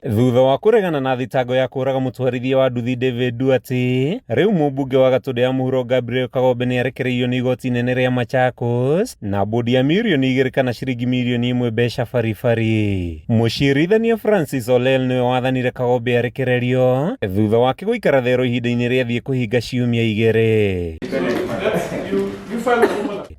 Thutha wa kuregana na thitango ya kuraga mutwarithia wa nduthi David Duarte, riu mumbunge wa Gatundu ya Mũhuro Gabriel Kagombe ni arekereirio ni igoti inene ria Machakos na bodi ya mirioni 2 kana ciringi mirioni 1 mbeca baribari. Mucirithania Francis Olel niwe wathanire Kagombe arekererio thutha wake guikara thero ihinda-ini ria thie kuhinga ciumia 2.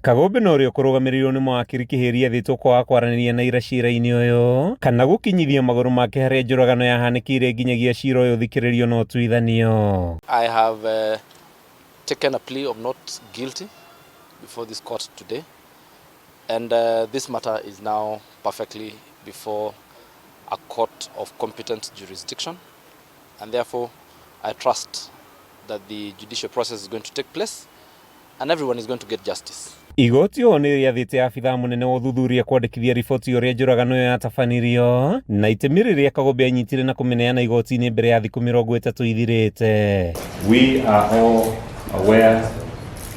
Kagombe no rio kurugamirirwo ni mawakiri kihiria thitũko wa kwaranĩria na ira cira-inĩ ũyũ kana gukinyithia magũrũ make haria njũragano yahanĩkĩire nginyagia cira ũyũ thikĩrĩrio na ũtuithanio. I have taken a plea of not guilty before this court today, and this matter is now perfectly before a court of competent jurisdiction, and therefore I trust that the judicial process is going to take place and everyone is going to get justice. Igoti o nĩ rĩathĩte abithaa mũnene wa ũthuthuria kwandĩkithia riboti ũrĩa njũragano ĩyo yatabanirio na itemi rĩrĩa Kagombe anyitire na kũmĩneana igoti-inĩ mbere ya thikũ 30 ithirĩte. We are all aware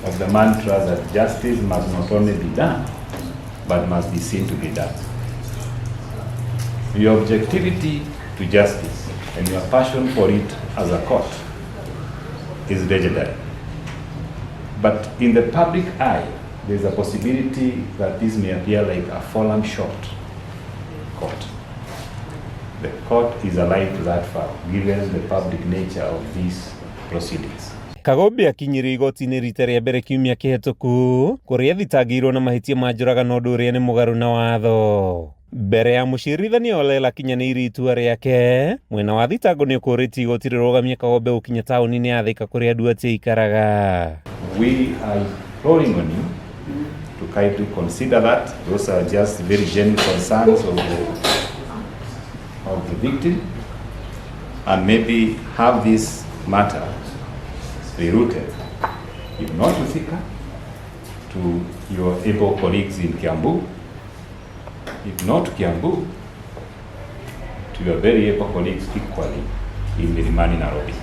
of the mantra that justice must not only be done but must be seen to be done. Your objectivity to justice and your passion for it as a court is legendary. But in the public eye, there's a possibility that this may appear like a fallen short court. The court is alive to that fact, given the public nature of these proceedings. Kagombe akinyire igoti-inĩ rita rĩa mbere kiumia kĩhetũku kũrĩa thitangĩirwo na mahĩtia ma njũragano ũndũ ũrĩa nĩ mũgarũ na watho. Mbere ya mũcirithania Olel akinyanĩirie itua rĩake, mwena wa thitango nĩ ũkũrĩtie igoti rĩrũgamie Kagombe gũkinya taũni-inĩ ya Thika kũrĩa Duarte aikaraga. We are imploring on you to kindly consider that. Those are just very genuine concerns of the victim, and maybe have this matter rerouted, if not to Thika, to your able colleagues in Kiambu, if not to Kiambu, to your very able colleagues equally in Milimani, Nairobi.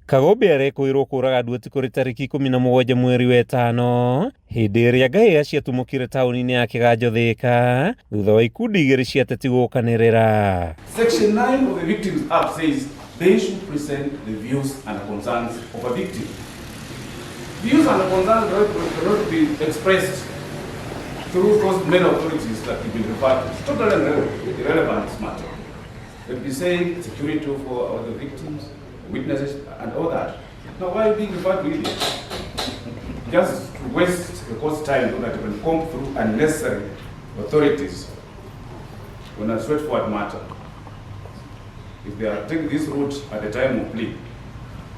Kagombe arekwĩrwo kũraga Duarte kũrĩ tarĩki 17 mweri wa ĩtano hĩndĩ ĩrĩa ngahĩha ciatumũkire taũni-inĩ ya Kĩganjo Thika thutha wa ikundi igĩrĩ cia ateti gũkanĩrĩra. Section 9 of the Victims Act says they should present the views and concerns of a victim. Views and concerns cannot be expressed through those main authorities that have been referred to. It's totally irrelevant matter. They'll be saying security for the victims, witnesses, and all that. Now, why are you being referred to it? Just to waste the court's time so that you can comb through unnecessary authorities on a straightforward matter. If they are taking this route at the time of plea,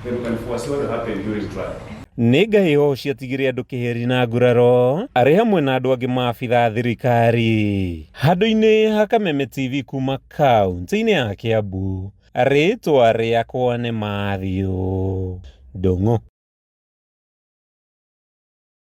then we can foresee what will happen during trial. Nĩ ngahĩho ciatigire andũ kĩheri na nguraro arĩ hamwe na andũ angĩ maabitha thirikari. Handũ-inĩ ha Kameme TV kuma kaunti-inĩ ya Kiambu, rĩtwa rĩakwa nĩ Mathew Ndung'u.